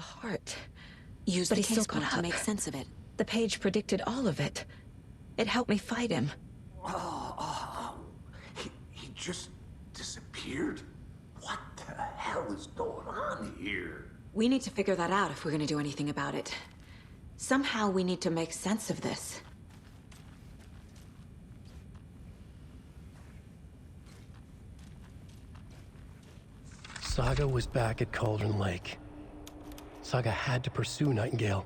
heart. Use But the he still case book got to up. make sense of it. The page predicted all of it. It helped me fight him. He just disappeared? What the hell is going on here? We need to figure that out if we're gonna do anything about it. Somehow we need to make sense of this. Saga was back at Cauldron Lake. Saga had to pursue Nightingale.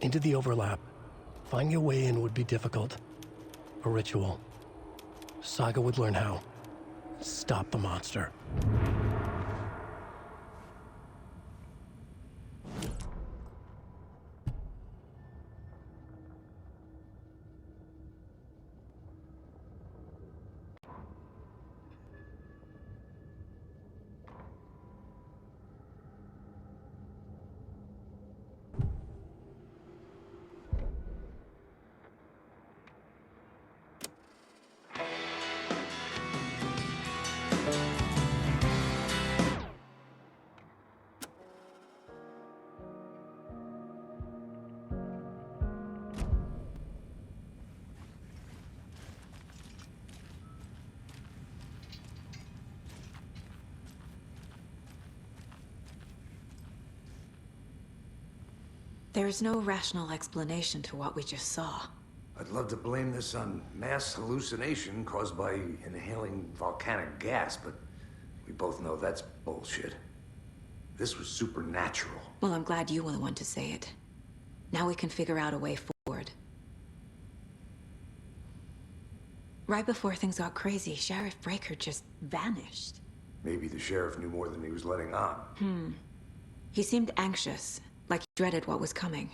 Into the overlap. Finding a way in would be difficult. A ritual. Saga would learn how. Stop the monster. There's no rational explanation to what we just saw. I'd love to blame this on mass hallucination caused by inhaling volcanic gas, but we both know that's bullshit. This was supernatural. Well, I'm glad you were the one to say it. Now we can figure out a way forward. Right before things got crazy, Sheriff Breaker just vanished. Maybe the sheriff knew more than he was letting on. He seemed anxious, like he dreaded what was coming.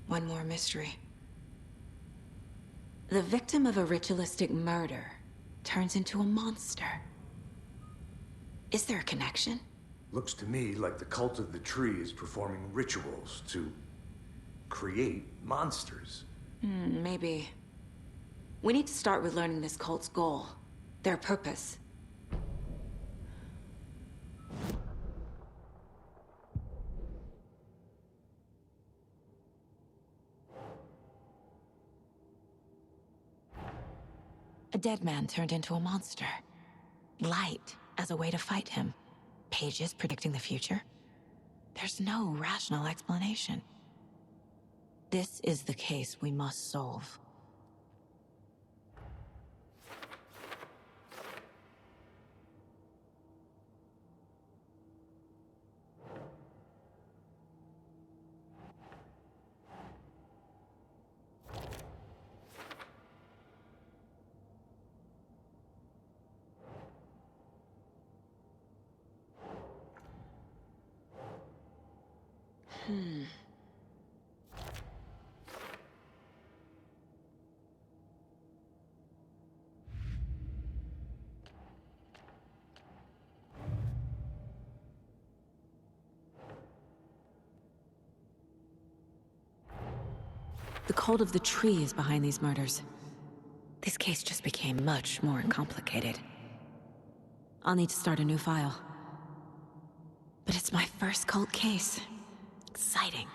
One more mystery. The victim of a ritualistic murder turns into a monster. Is there a connection? Looks to me like the cult of the tree is performing rituals to create monsters. Maybe. We need to start with learning this cult's goal, their purpose. A dead man turned into a monster. Light as a way to fight him. Pages predicting the future. There's no rational explanation. This is the case we must solve. The cult of the tree is behind these murders. This case just became much more complicated. I'll need to start a new file. But it's my first cult case. Exciting.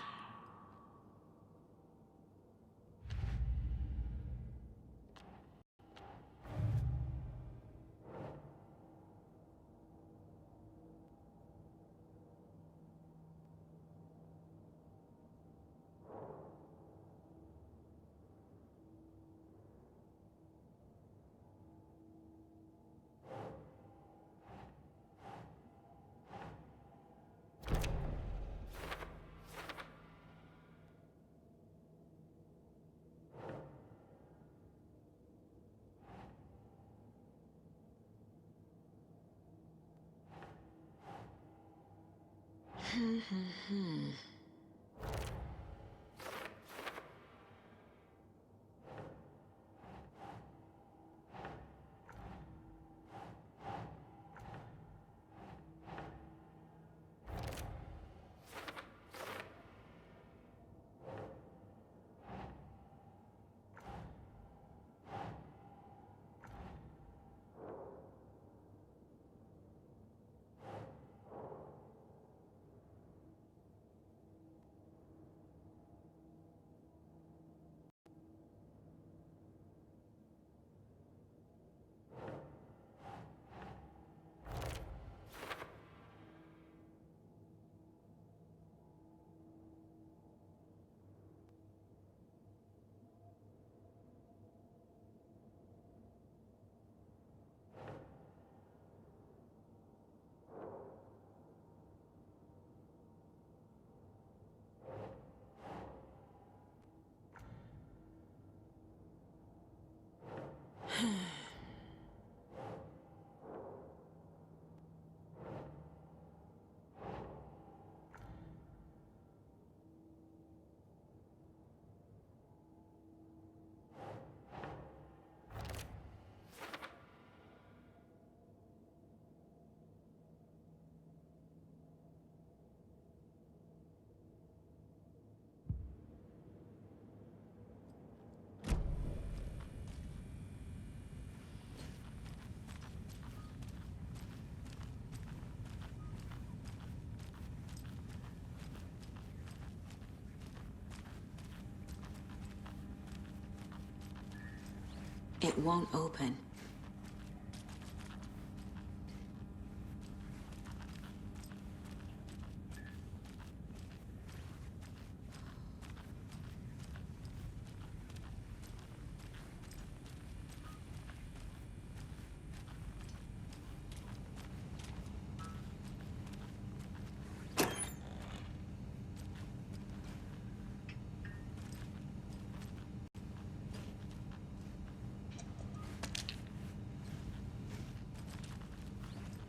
It won't open.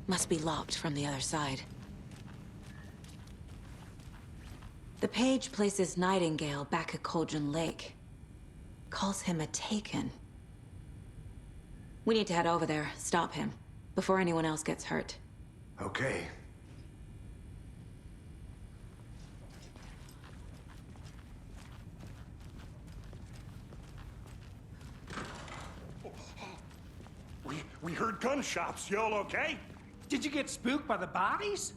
Must be locked from the other side. The page places Nightingale back at Cauldron Lake. Calls him a Taken. We need to head over there, stop him, before anyone else gets hurt. Okay. We heard gunshots. Y'all okay? Did you get spooked by the bodies?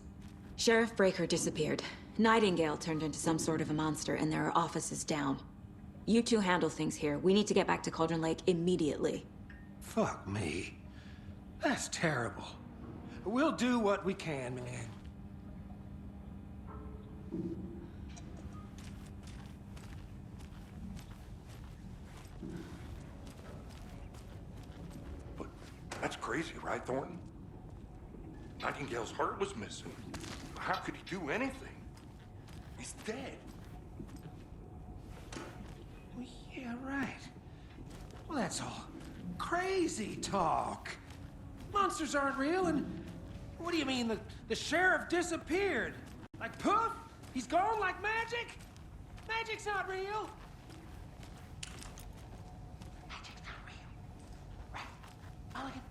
Sheriff Breaker disappeared. Nightingale turned into some sort of a monster, and there are offices down. You two handle things here. We need to get back to Cauldron Lake immediately. Fuck me. That's terrible. We'll do what we can, man. But that's crazy, right, Thornton? Nightingale's heart was missing. How could he do anything? He's dead. Well, yeah, right. Well, that's all crazy talk. Monsters aren't real, and what do you mean the sheriff disappeared? Like poof? He's gone like magic? Magic's not real. Magic's not real. Right? Mulligan?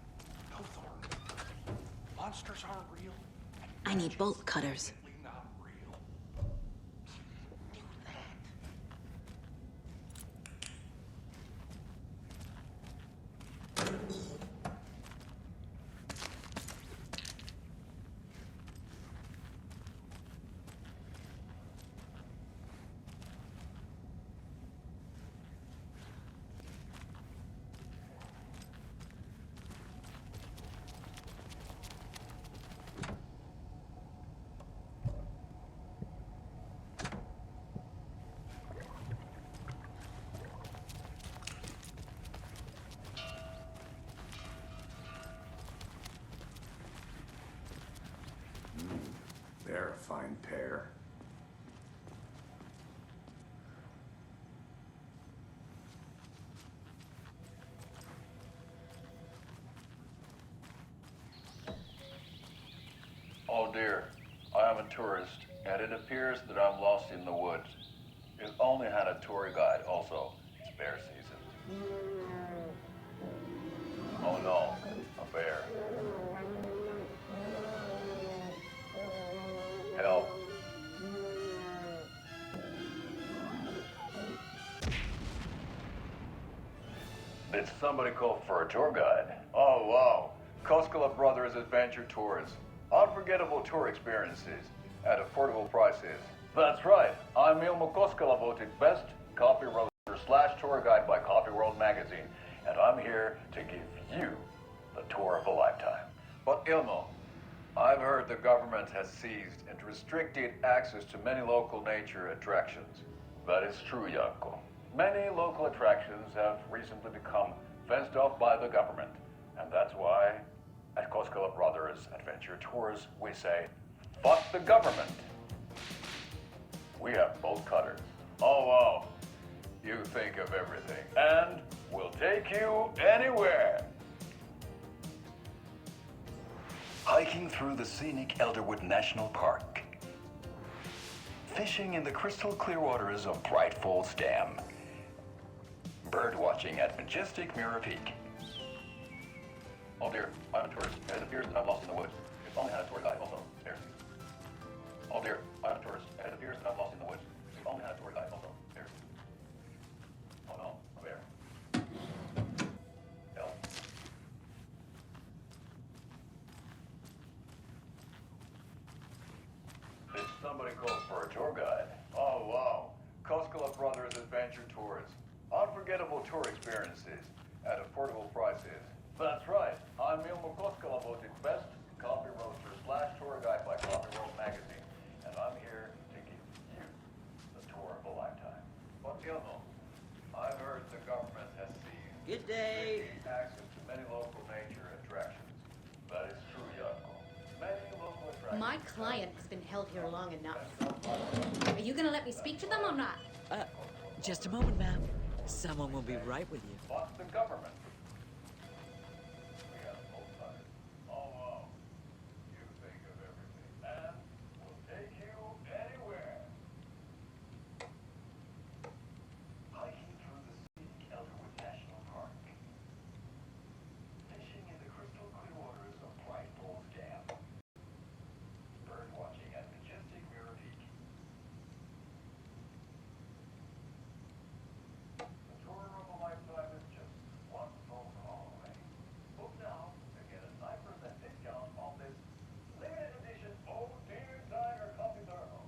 No, Thornton. Monsters aren't real. I need bolt cutters. Simply not real. Do that. They're a fine pair. Oh dear, I am a tourist, and it appears that I'm lost in the woods. If only had a tour guide also. It's bear season. Oh no, a bear. Help. Did somebody call for a tour guide? Oh wow, Koskela Brothers Adventure Tours. Unforgettable tour experiences at affordable prices. That's right, I'm Ilmo Koskela, voted best coffee roaster / tour guide by Coffee World magazine, and I'm here to give you the tour of a lifetime. But Ilmo, I've heard the government has seized and restricted access to many local nature attractions. That is true, Janko. Many local attractions have recently become fenced off by the government, and that's why at Koskela Brothers Adventure Tours, we say, fuck the government. We have bolt cutters. Oh wow, you think of everything, and we'll take you anywhere. Hiking through the scenic Elderwood National Park. Fishing in the crystal clear waters of Bright Falls Dam. Bird watching at majestic Mirror Peak. Oh dear, I'm a tourist. It appears that I'm lost in the woods. If only I had a tour guide also. There. Oh dear, I'm a tourist. It appears that I'm lost in the woods. If only I had a tour guide also. There. Oh no, a bear. Help. Did somebody call for a tour guide? Oh wow, Koskela Brothers Adventure Tours. Unforgettable tour experiences at affordable prices. That's right. I'm Ilmo Koskala, voted best coffee roaster / tour guide by Coffee Road Magazine, and I'm here to give you the tour of a lifetime. But you know, I've heard the government has seized Good day. access to many local nature attractions. That is true, Yanko. Many local attractions. My client has been held here long enough. Are you gonna let me speak to them or not? Just a moment, ma'am. Someone will be right with you. But the government. We have both sides. Oh, wow. You think of everything. And we'll take you anywhere. Hiking through the scenic Elderwood National Park. Fishing in the crystal clear waters of Bright Falls Dam. Bird watching at majestic Mirror Peak. The tour of a lifetime is just one phone call away. Book now to get a 9% discount on this limited edition Oh Dear Tiger Coffee Thermal.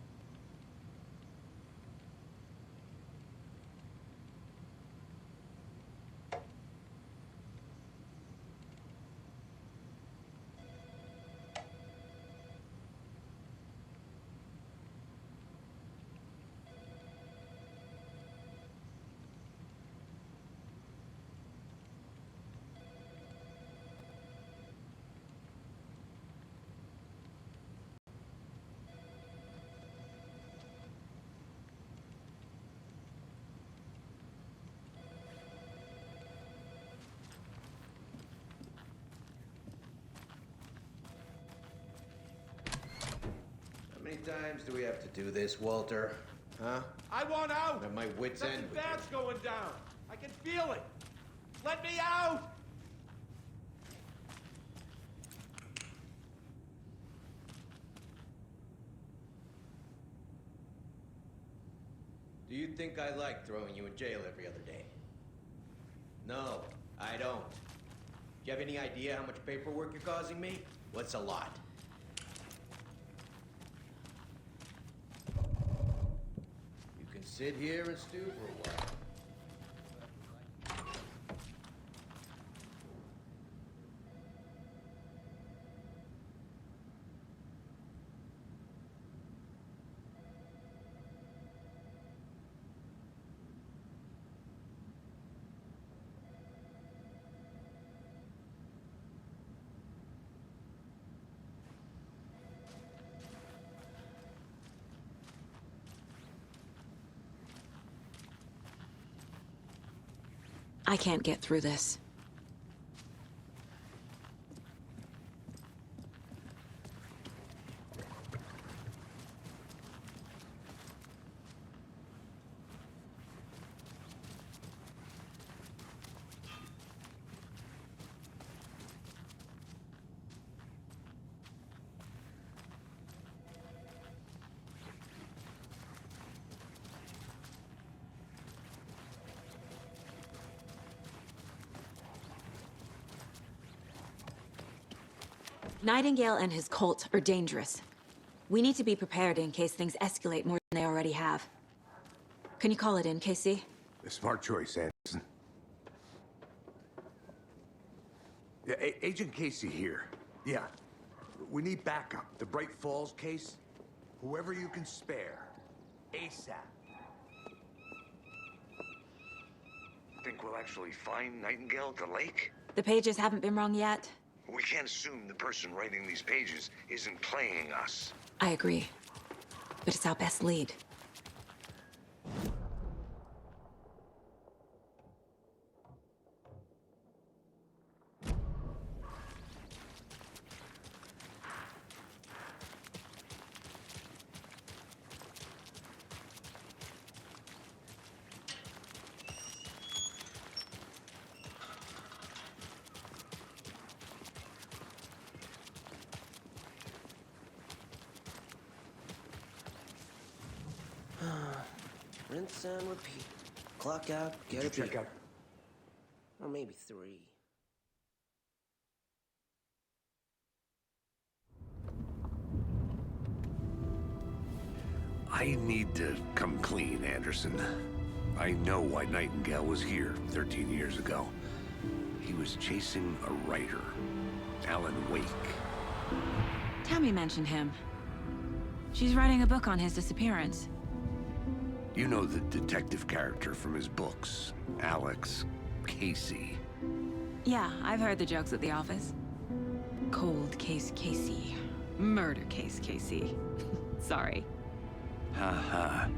How many times do we have to do this, Walter? Huh? I want out! At my wit's Something end. with bad's going down. I can feel it. Let me out! Do you think I like throwing you in jail every other day? No, I don't. Do you have any idea how much paperwork you're causing me? What's a lot? You can sit here and stew for a while. I can't get through this. Nightingale and his cult are dangerous. We need to be prepared in case things escalate more than they already have. Can you call it in, KC? A smart choice, Anderson. Yeah, Agent Casey here. Yeah. We need backup. The Bright Falls case. Whoever you can spare. ASAP. Think we'll actually find Nightingale at the lake? The pages haven't been wrong yet. We can't assume the person writing these pages isn't playing us. I agree. But it's our best lead. Rinse and repeat. Clock out, get a Check beer. out. Or maybe 3. I need to come clean, Anderson. I know why Nightingale was here 13 years ago. He was chasing a writer, Alan Wake. Tammy mentioned him. She's writing a book on his disappearance. You know the detective character from his books, Alex Casey. Yeah, I've heard the jokes at the office. Cold case Casey. Murder case Casey. Sorry. Ha.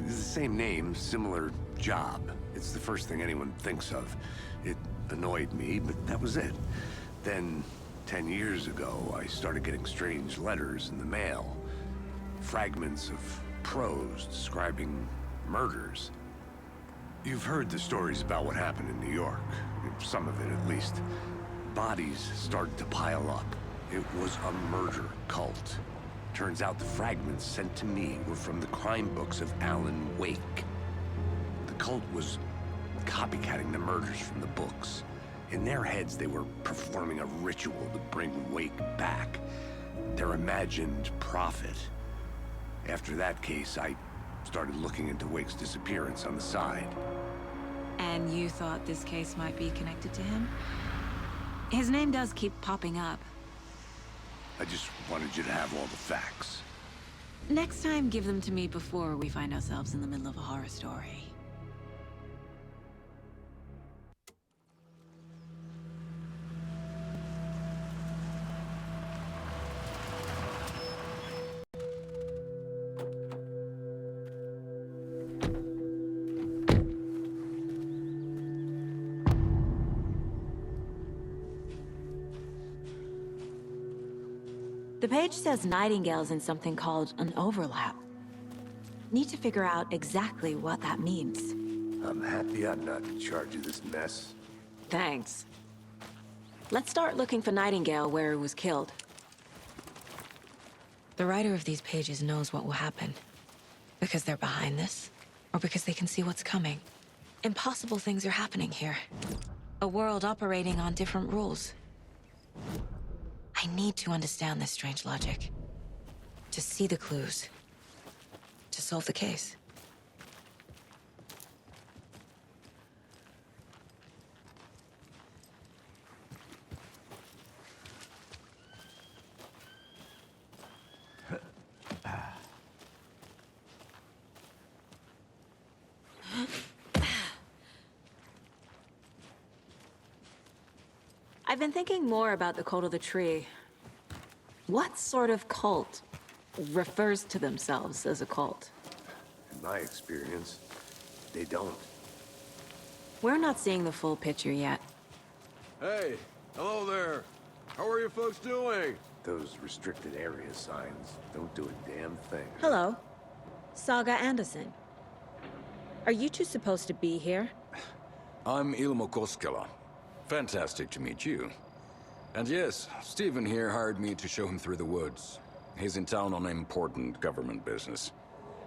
It's the same name, similar job. It's the first thing anyone thinks of. It annoyed me, but that was it. Then, 10 years ago, I started getting strange letters in the mail. Fragments of prose describing murders. You've heard the stories about what happened in New York. Some of it, at least. Bodies started to pile up. It was a murder cult. Turns out the fragments sent to me were from the crime books of Alan Wake. The cult was copycatting the murders from the books. In their heads, they were performing a ritual to bring Wake back. Their imagined prophet. After that case, I started looking into Wake's disappearance on the side. And you thought this case might be connected to him? His name does keep popping up. I just wanted you to have all the facts. Next time, give them to me before we find ourselves in the middle of a horror story. The page says Nightingale's in something called an overlap. Need to figure out exactly what that means. I'm happy I'm not in charge of this mess. Thanks. Let's start looking for Nightingale where he was killed. The writer of these pages knows what will happen. Because they're behind this, or because they can see what's coming. Impossible things are happening here. A world operating on different rules. I need to understand this strange logic. To see the clues. To solve the case. I've been thinking more about the cult of the tree. What sort of cult refers to themselves as a cult? In my experience, they don't. We're not seeing the full picture yet. Hey, hello there. How are you folks doing? Those restricted area signs don't do a damn thing. Hello. Saga Anderson. Are you two supposed to be here? I'm Ilmo Koskela. Fantastic to meet you. And yes, Stephen here hired me to show him through the woods. He's in town on important government business.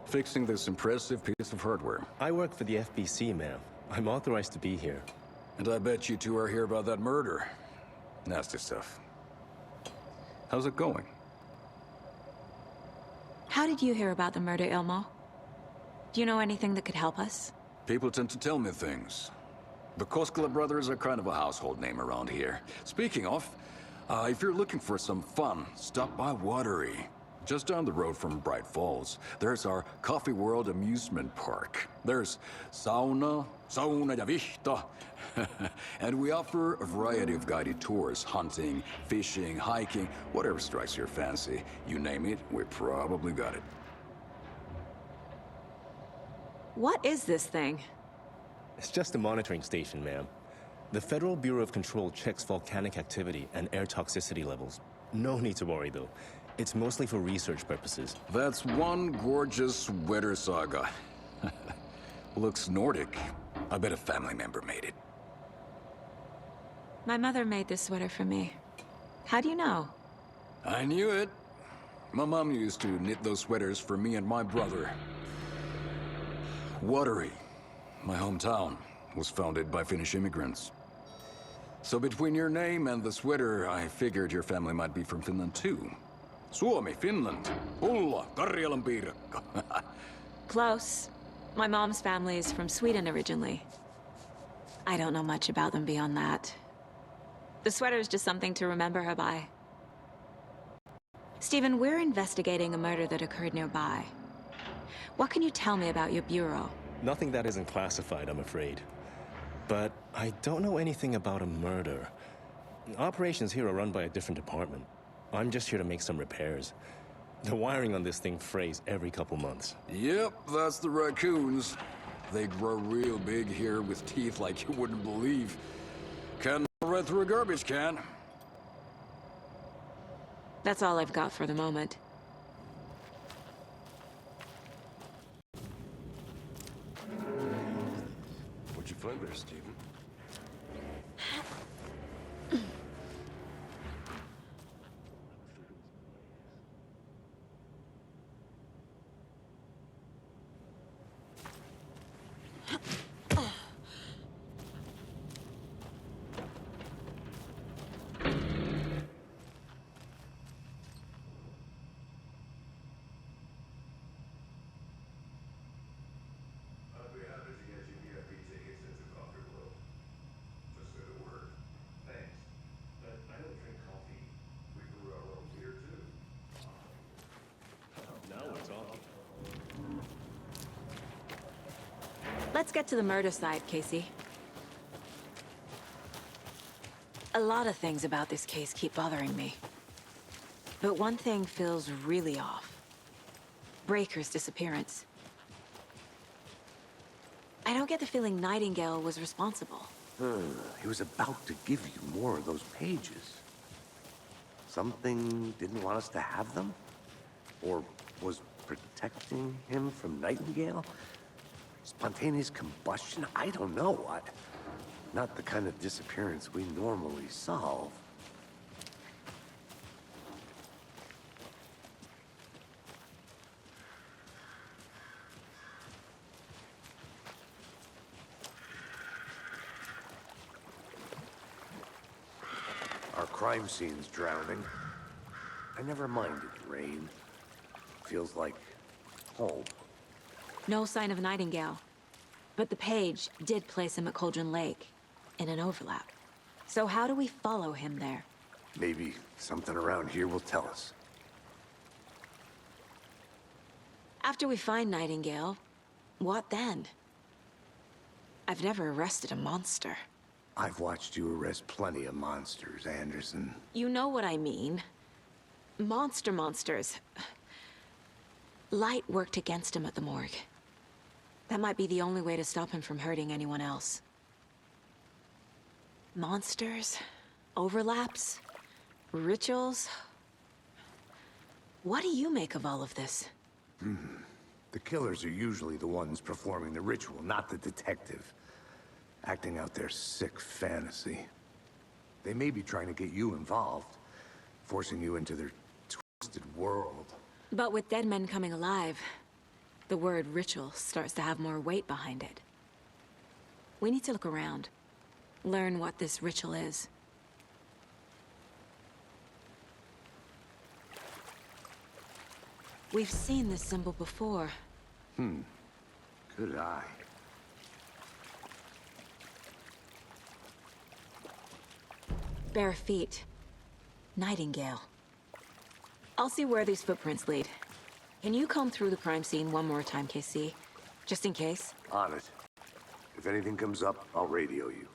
Fixing this impressive piece of hardware. I work for the FBC, ma'am. I'm authorized to be here. And I bet you two are here about that murder. Nasty stuff. How's it going? How did you hear about the murder, Ilmo? Do you know anything that could help us? People tend to tell me things. The Koskela brothers are kind of a household name around here. Speaking of, if you're looking for some fun, stop by Watery. Just down the road from Bright Falls, there's our Coffee World amusement park. There's sauna ja vihta. And we offer a variety of guided tours, hunting, fishing, hiking, whatever strikes your fancy. You name it, we probably got it. What is this thing? It's just a monitoring station, ma'am. The Federal Bureau of Control checks volcanic activity and air toxicity levels. No need to worry, though. It's mostly for research purposes. That's one gorgeous sweater, Saga. Looks Nordic. I bet a family member made it. My mother made this sweater for me. How do you know? I knew it. My mom used to knit those sweaters for me and my brother. Watery, my hometown, was founded by Finnish immigrants. So between your name and the sweater, I figured your family might be from Finland too. Suomi, Finland, Ulla, Karjalan piirakka. Close. My mom's family is from Sweden originally. I don't know much about them beyond that. The sweater is just something to remember her by. Stephen, we're investigating a murder that occurred nearby. What can you tell me about your bureau? Nothing that isn't classified, I'm afraid. But I don't know anything about a murder. Operations here are run by a different department. I'm just here to make some repairs. The wiring on this thing frays every couple months. Yep, that's the raccoons. They grow real big here with teeth like you wouldn't believe. Can right through a garbage can. That's all I've got for the moment. What'd you find there, Stephen? Let's get to the murder side, Casey. A lot of things about this case keep bothering me. But one thing feels really off. Breaker's disappearance. I don't get the feeling Nightingale was responsible. He was about to give you more of those pages. Something didn't want us to have them? Or was protecting him from Nightingale? Spontaneous combustion? I don't know what. Not the kind of disappearance we normally solve. Our crime scene's drowning. I never minded rain. Feels like home. No sign of Nightingale. But the page did place him at Cauldron Lake, in an overlap. So how do we follow him there? Maybe something around here will tell us. After we find Nightingale, what then? I've never arrested a monster. I've watched you arrest plenty of monsters, Anderson. You know what I mean. Monsters. Light worked against him at the morgue. That might be the only way to stop him from hurting anyone else. Monsters? Overlaps? Rituals? What do you make of all of this? The killers are usually the ones performing the ritual, not the detective. Acting out their sick fantasy. They may be trying to get you involved, forcing you into their twisted world. But with dead men coming alive, the word ritual starts to have more weight behind it. We need to look around. Learn what this ritual is. We've seen this symbol before. Good eye. Bare feet. Nightingale. I'll see where these footprints lead. Can you comb through the crime scene one more time, KC? Just in case? On it. If anything comes up, I'll radio you.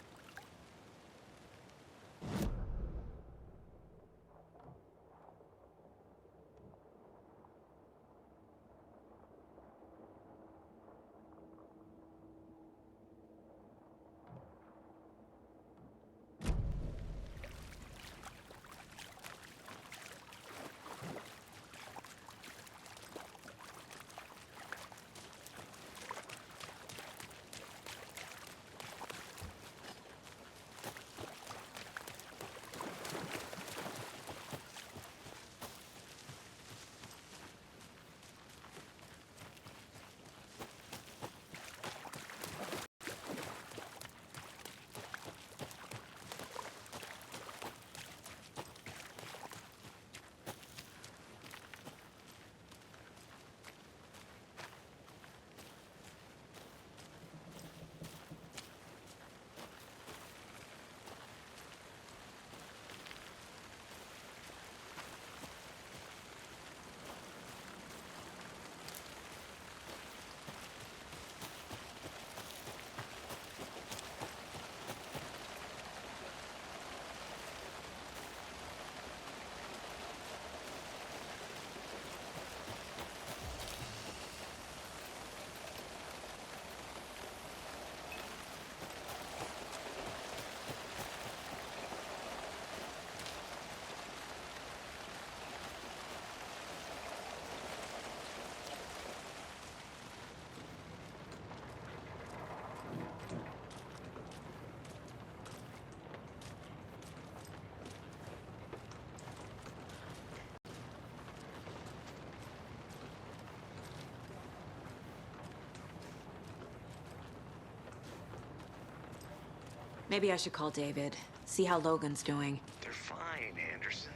Maybe I should call David, see how Logan's doing. They're fine, Anderson.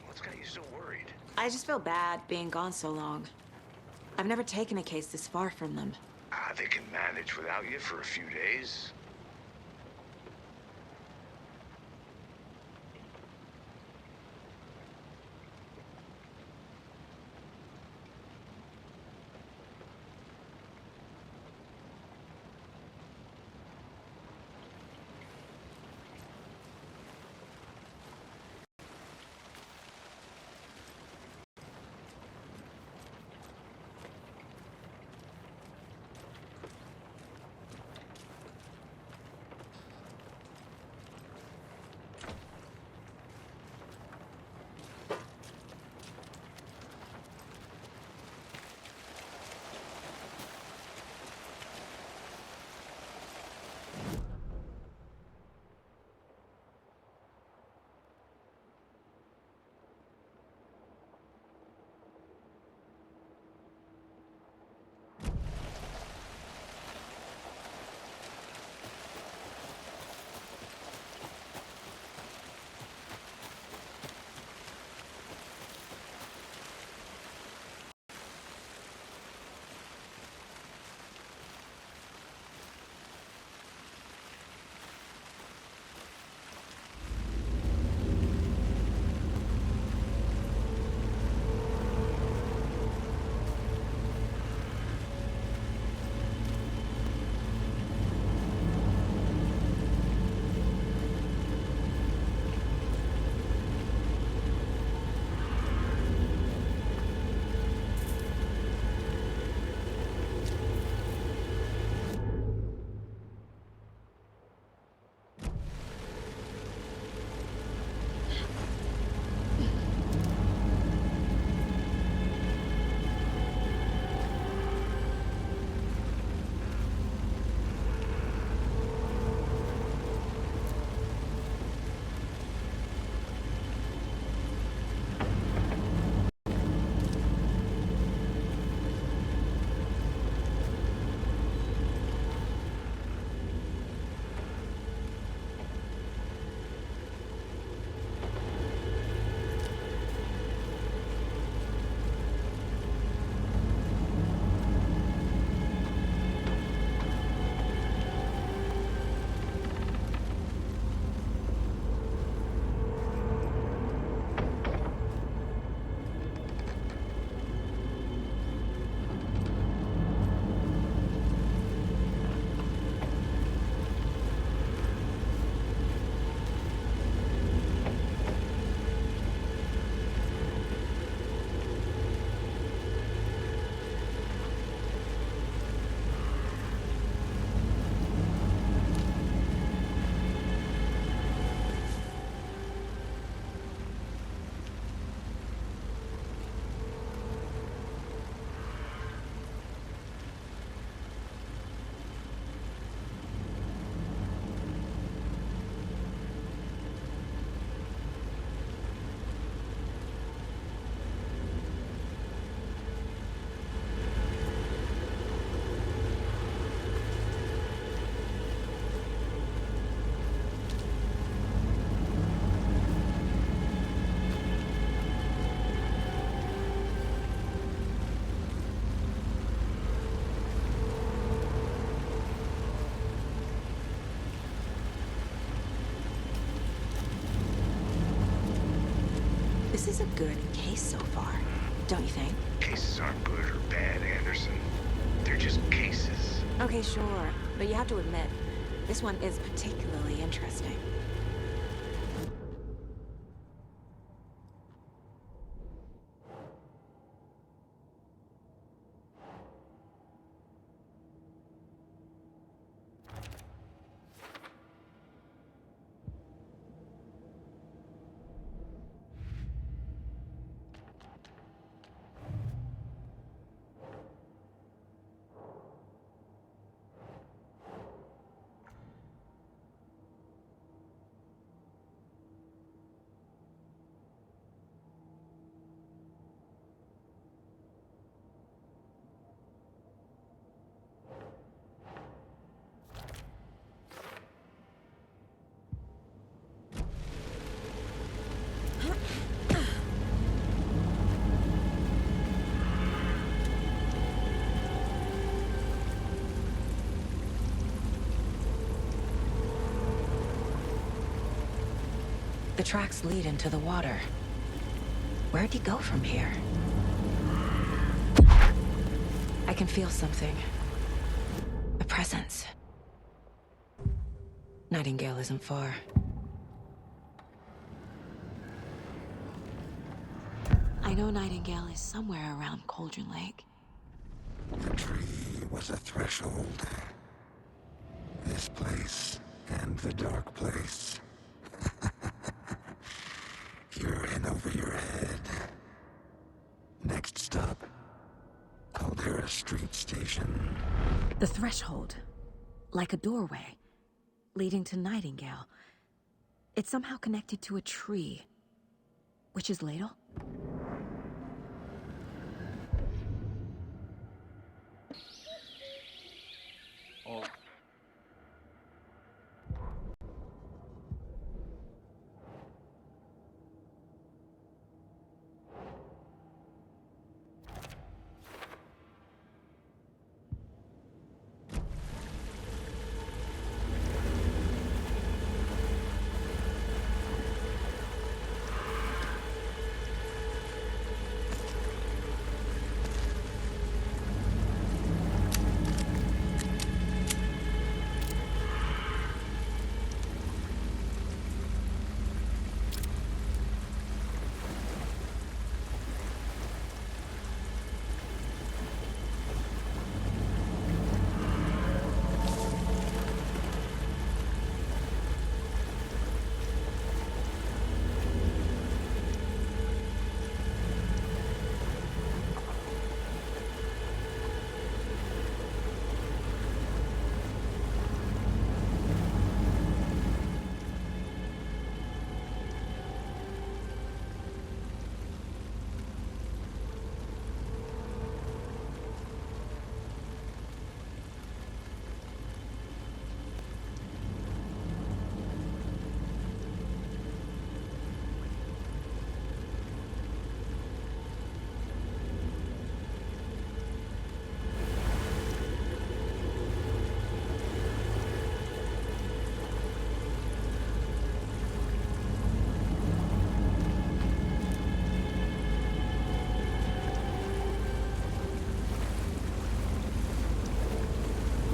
What's got you so worried? I just feel bad being gone so long. I've never taken a case this far from them. They can manage without you for a few days. This is a good case so far, don't you think? Cases aren't good or bad, Anderson. They're just cases. Okay, sure, but you have to admit, this one is particularly interesting. The tracks lead into the water. Where'd he go from here? I can feel something. A presence. Nightingale isn't far. I know Nightingale is somewhere around Cauldron Lake. The tree was a threshold. This place and the dark place. You're in over your head. Next stop, Caldera Street Station. The threshold. Like a doorway. Leading to Nightingale. It's somehow connected to a tree. Witch's Ladle? Oh.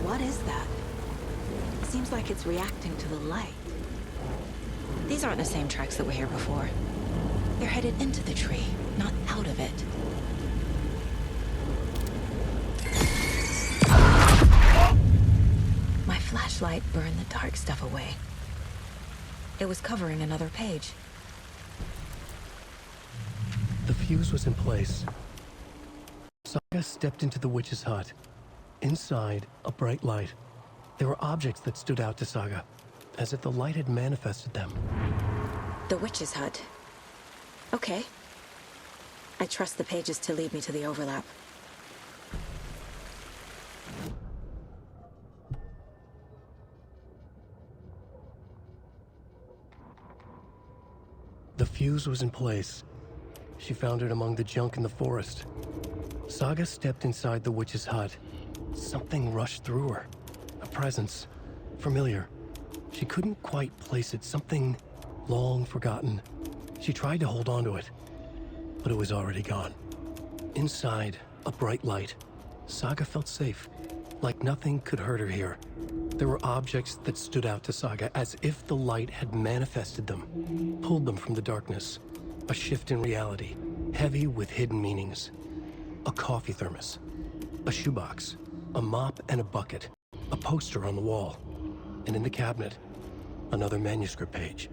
What is that? Seems like it's reacting to the light. These aren't the same tracks that were here before. They're headed into the tree, not out of it. My flashlight burned the dark stuff away. It was covering another page. The fuse was in place. Saga stepped into the witch's hut. Inside, a bright light. There were objects that stood out to Saga, as if the light had manifested them. The witch's hut. Okay. I trust the pages to lead me to the overlap. The fuse was in place. She found it among the junk in the forest. Saga stepped inside the witch's hut. Something rushed through her. A presence. Familiar. She couldn't quite place it. Something long forgotten. She tried to hold on to it, but it was already gone. Inside, a bright light. Saga felt safe, like nothing could hurt her here. There were objects that stood out to Saga, as if the light had manifested them, pulled them from the darkness. A shift in reality, heavy with hidden meanings. A coffee thermos, a shoebox, a mop and a bucket, a poster on the wall, and in the cabinet, another manuscript page.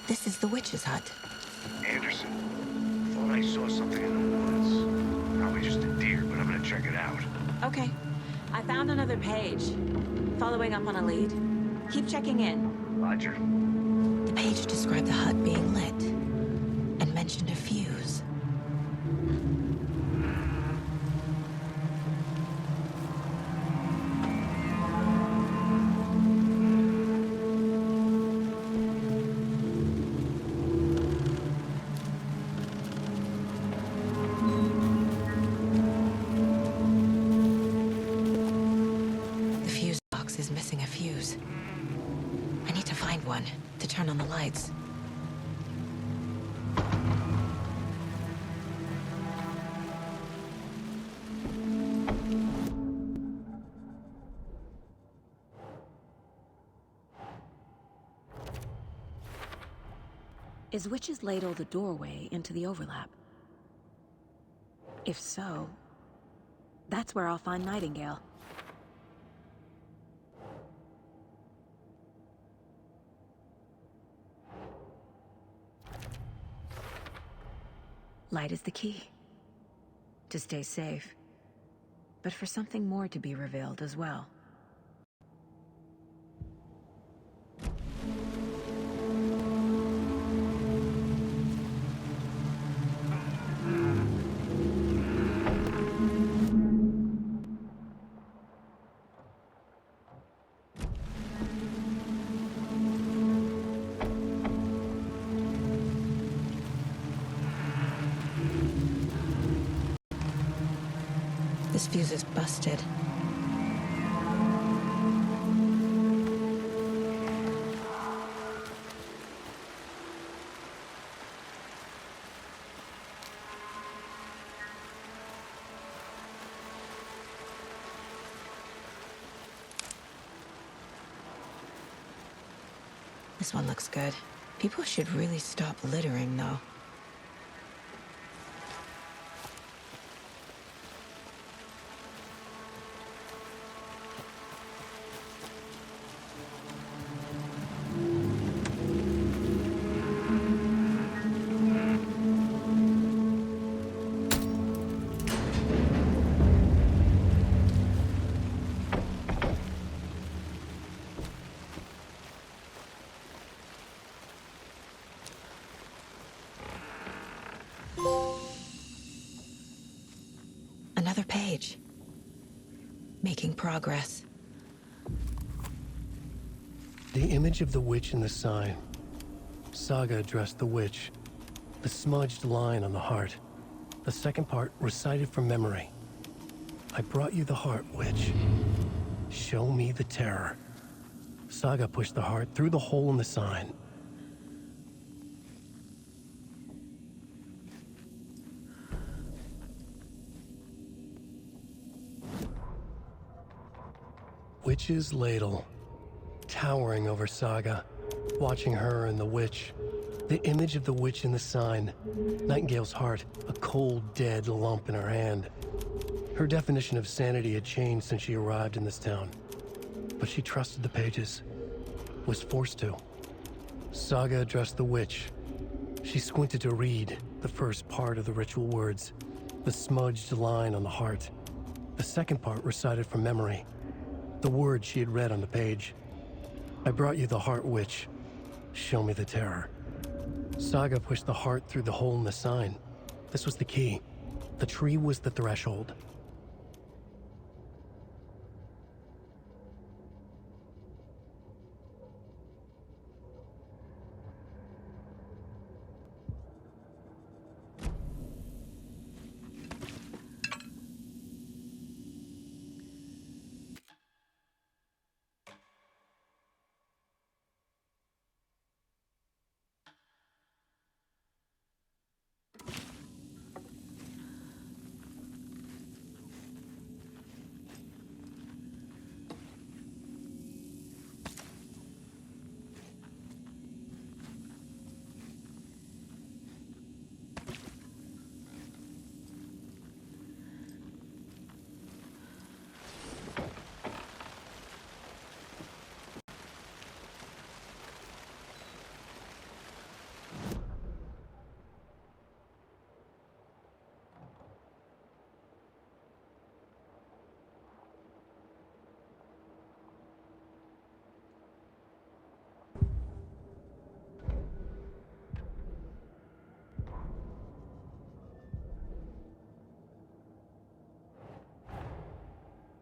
This is the witch's hut. Anderson, thought I saw something in the woods. Probably just a deer, but I'm gonna check it out. Okay. I found another page. Following up on a lead. Keep checking in. Roger. The page described the hut being lit and mentioned a fuse. Is missing a fuse. I need to find one to turn on the lights. Is Witch's Ladle the doorway into the overlap? If so, that's where I'll find Nightingale. Light is the key. To stay safe. But for something more to be revealed as well. This fuse is busted. This one looks good. People should really stop littering, though. Another page. Making progress. The image of the witch in the sign. Saga addressed the witch. The smudged line on the heart. The second part recited from memory. I brought you the heart, witch. Show me the terror. Saga pushed the heart through the hole in the sign. Witch's Ladle, towering over Saga, watching her and the witch. The image of the witch in the sign. Nightingale's heart, a cold, dead lump in her hand. Her definition of sanity had changed since she arrived in this town. But she trusted the pages. Was forced to. Saga addressed the witch. She squinted to read the first part of the ritual words. The smudged line on the heart. The second part recited from memory. The words she had read on the page. I brought you the heart, witch. Show me the terror. Saga pushed the heart through the hole in the sign. This was the key. The tree was the threshold.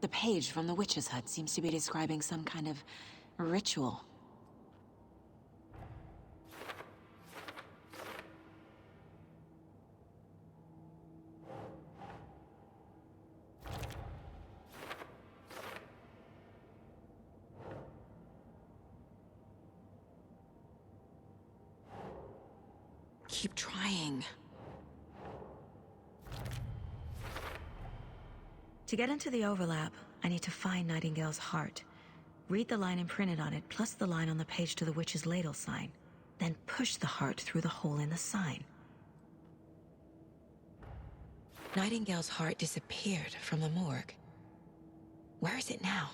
The page from the witch's hut seems to be describing some kind of ritual. Keep trying. To get into the overlap, I need to find Nightingale's heart. Read the line imprinted on it, plus the line on the page to the witch's ladle sign. Then push the heart through the hole in the sign. Nightingale's heart disappeared from the morgue. Where is it now?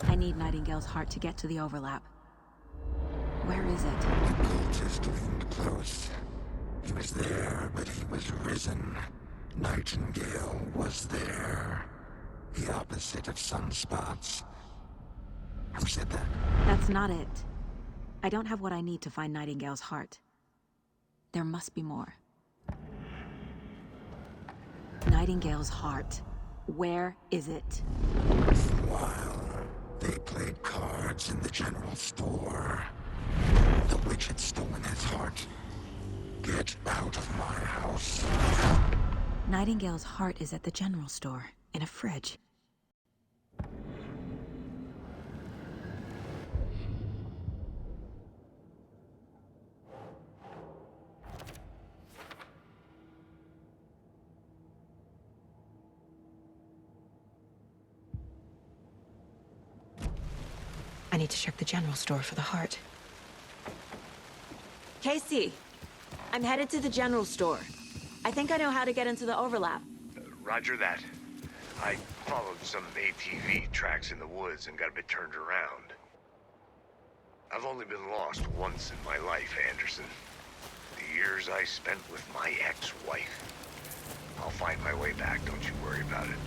I need Nightingale's heart to get to the overlap. Where is it? The cultist leaned close. He was there, but he was risen. Nightingale was there. The opposite of sunspots. Who said that? That's not it. I don't have what I need to find Nightingale's heart. There must be more. Nightingale's heart. Where is it? For a while, they played cards in the general store. The witch had stolen his heart. Get out of my house. Nightingale's heart is at the general store, in a fridge. I need to check the general store for the heart. Casey, I'm headed to the general store. I think I know how to get into the overlap. Roger that. I followed some ATV tracks in the woods and got a bit turned around. I've only been lost once in my life, Anderson. The years I spent with my ex-wife. I'll find my way back, don't you worry about it.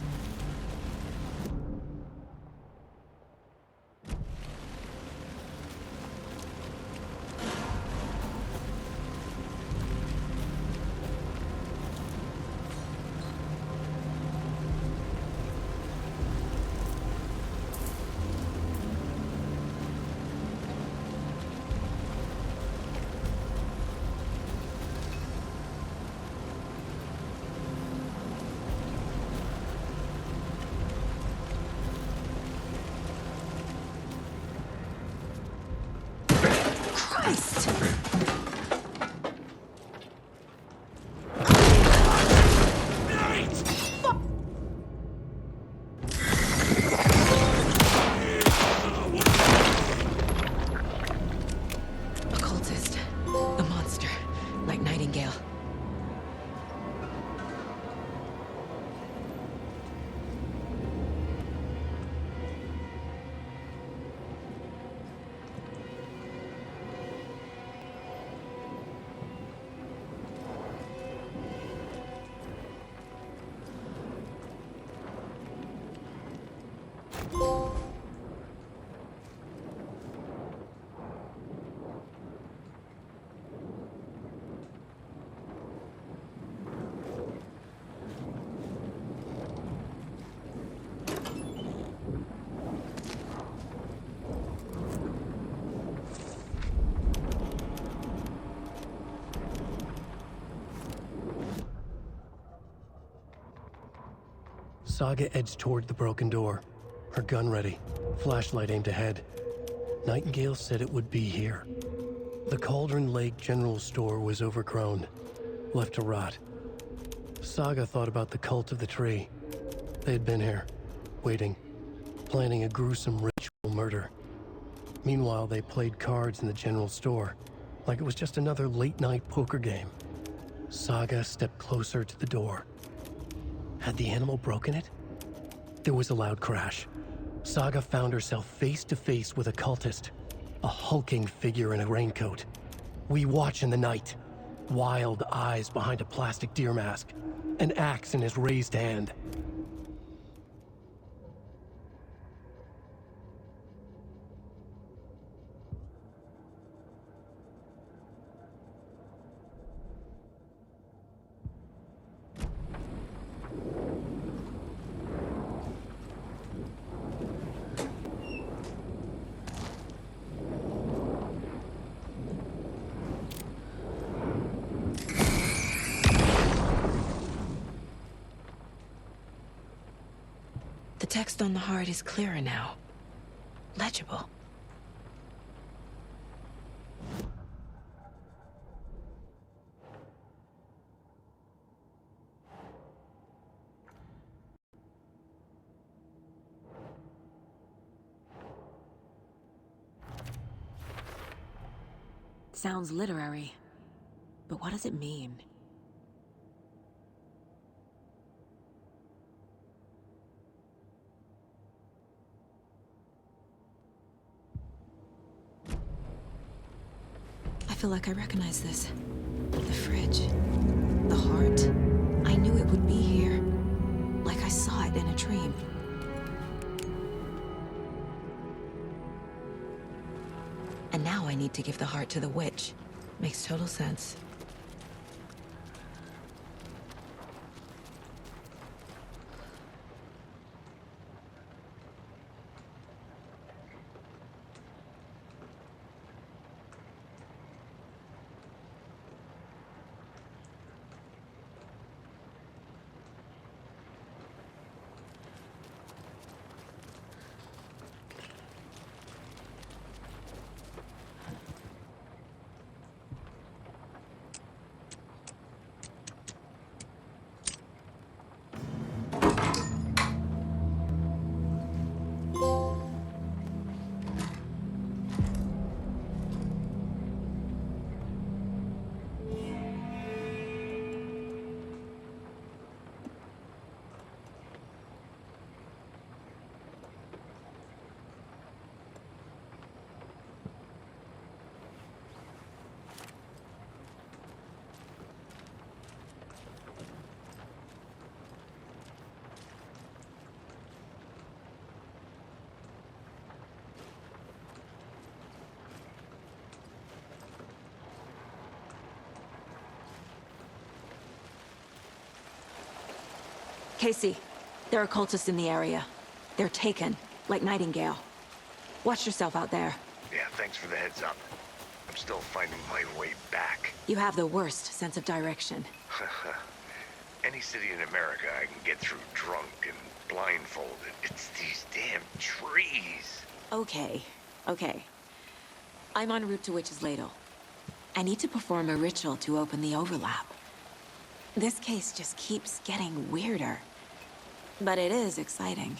Saga edged toward the broken door, her gun ready, flashlight aimed ahead. Nightingale said it would be here. The Cauldron Lake General Store was overgrown, left to rot. Saga thought about the cult of the tree. They had been here, waiting, planning a gruesome ritual murder. Meanwhile, they played cards in the general store, like it was just another late-night poker game. Saga stepped closer to the door. Had the animal broken it? There was a loud crash. Saga found herself face to face with a cultist, a hulking figure in a raincoat. We watch in the night, wild eyes behind a plastic deer mask, an axe in his raised hand. text on the heart is clearer now. Legible. Sounds literary, but what does it mean? I feel like I recognize this. The fridge. The heart. I knew it would be here. Like I saw it in a dream. And now I need to give the heart to the witch. Makes total sense. Casey, there are cultists in the area. They're taken, like Nightingale. Watch yourself out there. Yeah, thanks for the heads up. I'm still finding my way back. You have the worst sense of direction. Any city in America I can get through drunk and blindfolded. It's these damn trees. Okay. I'm en route to Witch's Ladle. I need to perform a ritual to open the overlap. This case just keeps getting weirder. But it is exciting.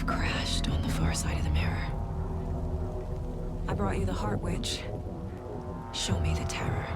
crashed on the far side of the mirror. I brought you the heart witch. Show me the terror.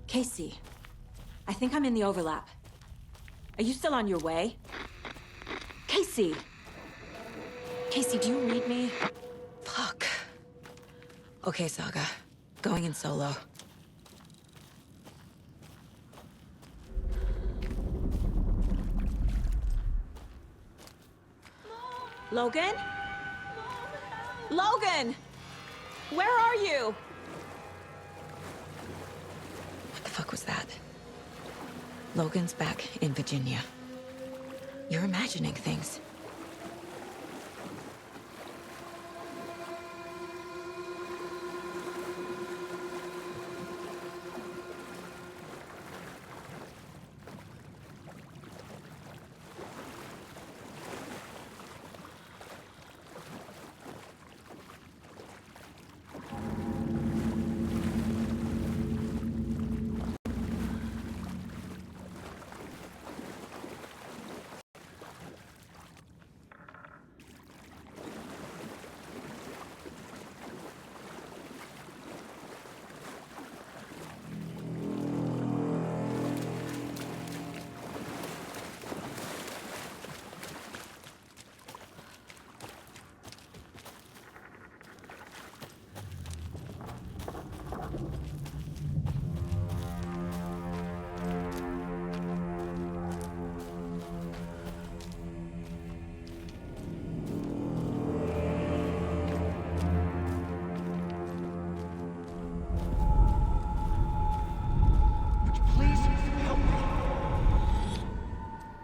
Casey, I think I'm in the overlap. Are you still on your way? Casey! Casey, do you read me? Fuck. Okay, Saga. Going in solo. Logan? Logan! Where are you? What the fuck was that? Logan's back in Virginia. You're imagining things.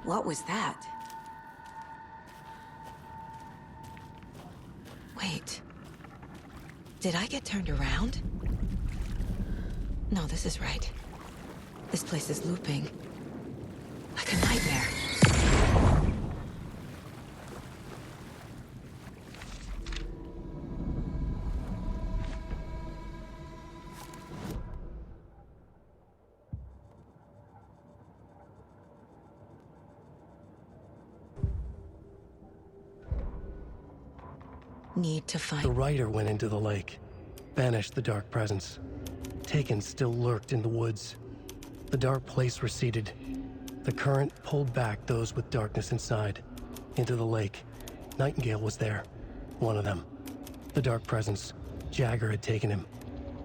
What was that? Wait. Did I get turned around? No, this is right. This place is looping. Like a nightmare. Need to find... The writer went into the lake, banished the dark presence. Taken still lurked in the woods. The dark place receded. The current pulled back those with darkness inside, into the lake. Nightingale was there, one of them. The dark presence, Jagger had taken him.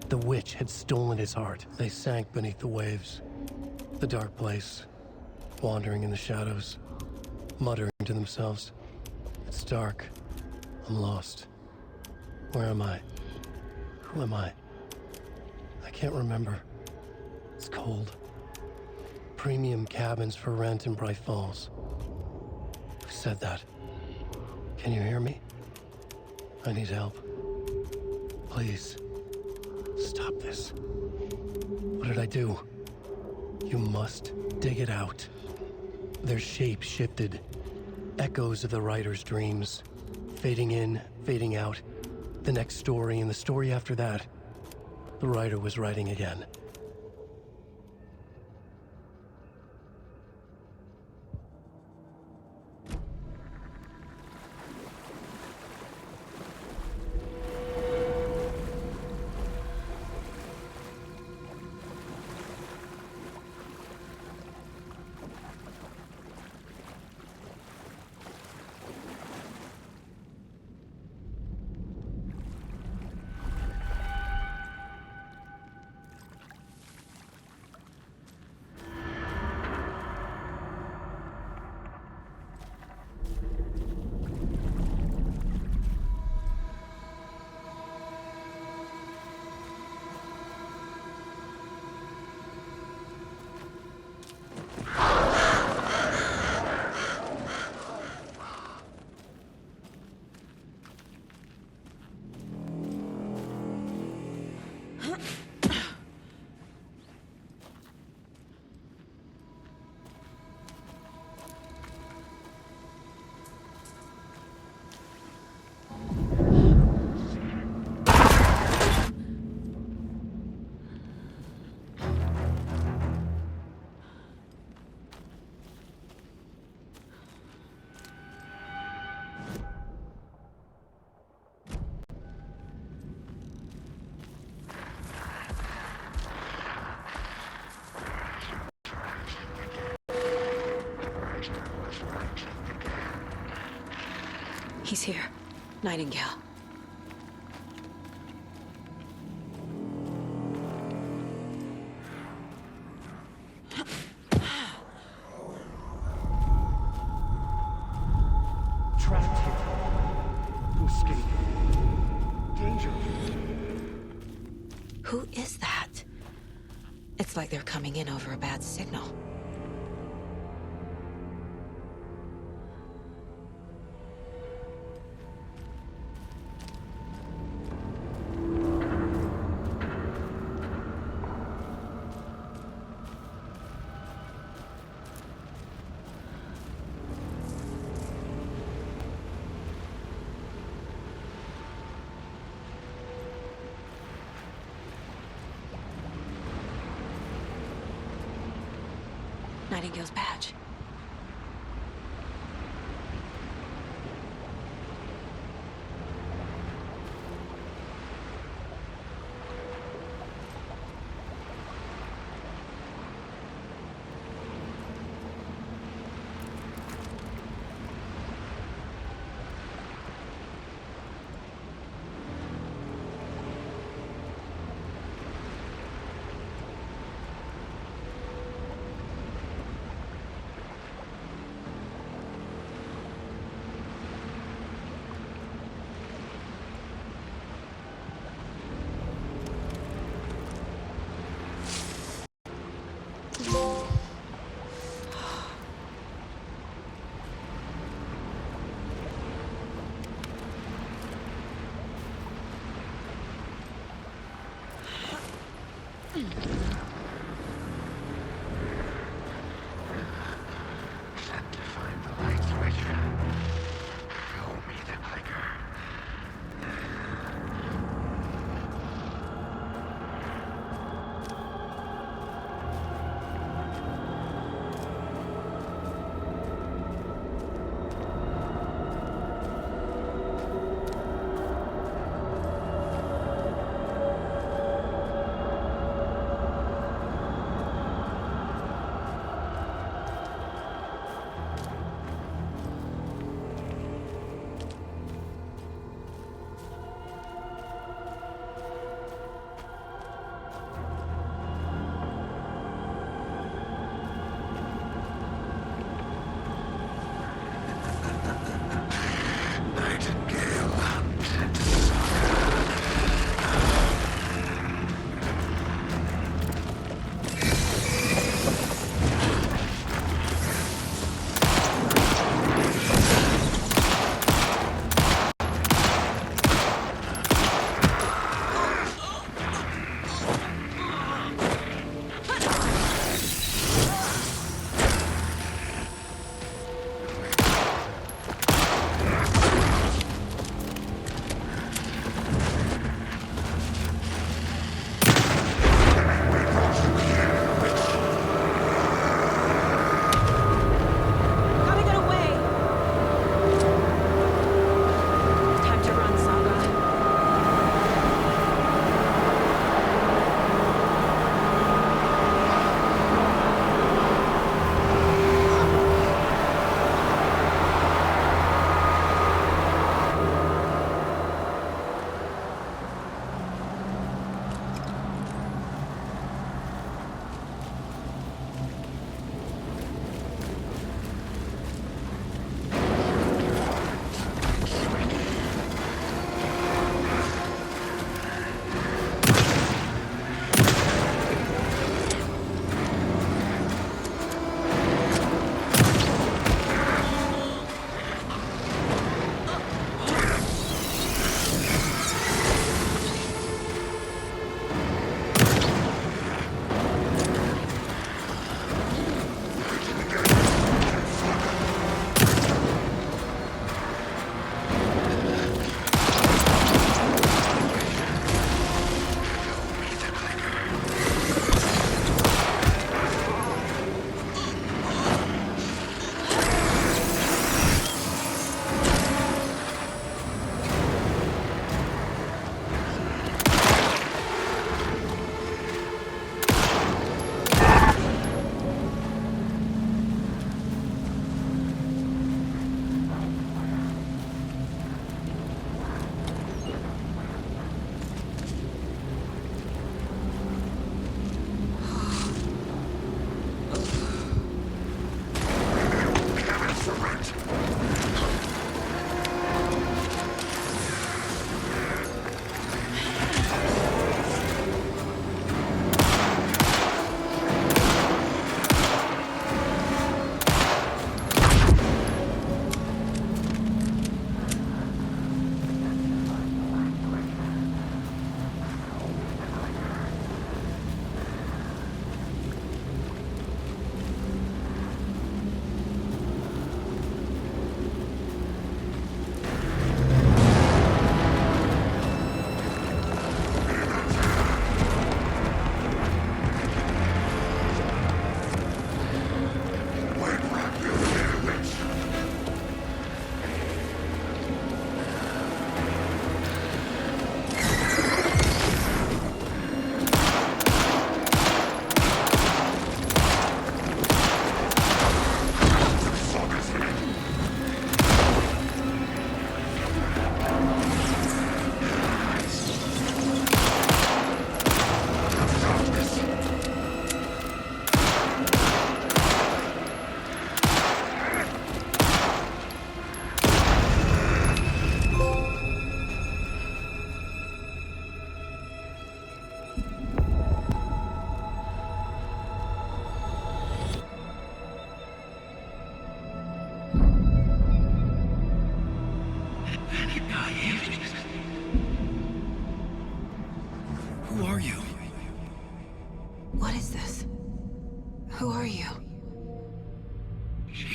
The witch had stolen his heart. They sank beneath the waves. The dark place, wandering in the shadows, muttering to themselves. It's dark. I'm lost. Where am I? Who am I? I can't remember. It's cold. Premium cabins for rent in Bright Falls. Who said that? Can you hear me? I need help. Please. Stop this. What did I do? You must dig it out. Their shape shifted. Echoes of the writer's dreams. Fading in, fading out. The next story and the story after that. The writer was writing again. He's here. Nightingale. Trapped here. To escape. Danger. Who is that? It's like they're coming in over a bad signal. Nightingale's badge.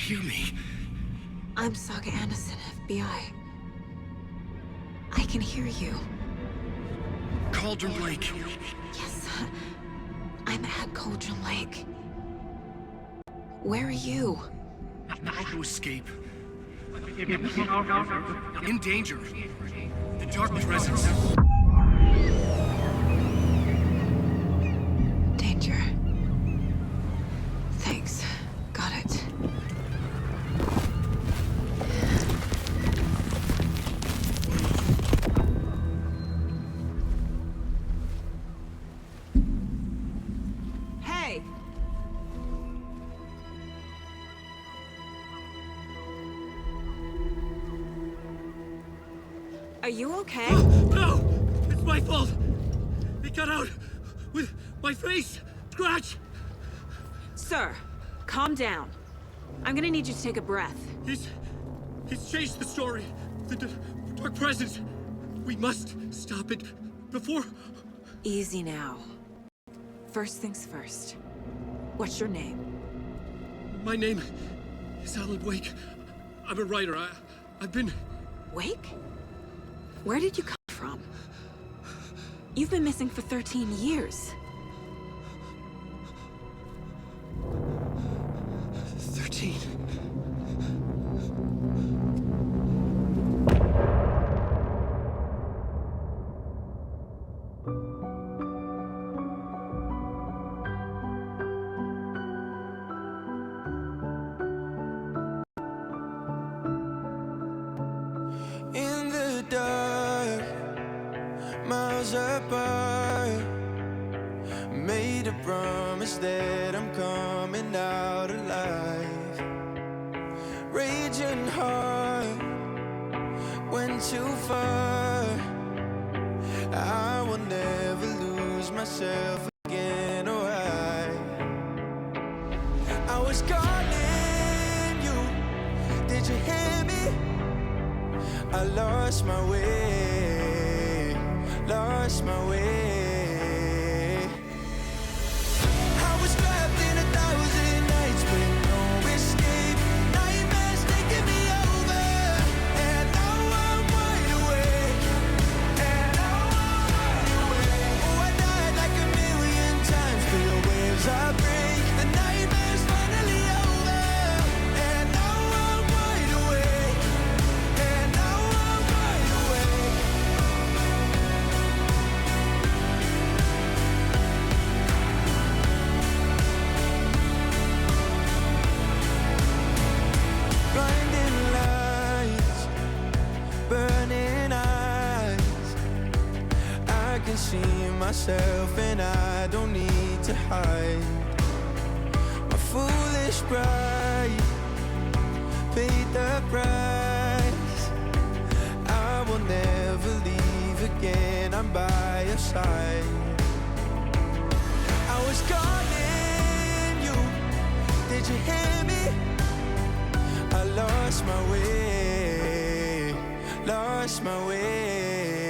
hear me? I'm Saga Anderson, FBI. I can hear you. Cauldron Lake. Yes, I'm at Cauldron Lake. Where are you? Trying to escape. In danger. The dark presence. Danger. Thanks. Got it. Hey! Are you okay? No! It's my fault! It got out with my face! Scratch! Sir, calm down. I'm gonna need you to take a breath. He's changed the story. The dark presence. We must stop it before... Easy now. First things first. What's your name? My name is Alan Wake. I'm a writer. I've been... Wake? Where did you come from? You've been missing for 13 years. 13. In the dark, miles apart, made a promise that I'm coming out alive. Raging heart went too far. I will never lose myself again, or I was calling you. Did you hear me? I lost my way, lost my way. I was trapped in 1,000 nights with no escape. Nightmares taking me over, and now I'm wide awake. And now I'm wide awake. Oh, I died like 1,000,000 times, feel the waves I break. The nightmare's finally over, and now I'm wide awake. And now I'm wide awake. Blinding lights, burning eyes. I can see myself and I don't need to hide. My foolish pride paid the price. I will never leave again, I'm by your side. I was calling you, did you hear me? I lost my way, lost my way.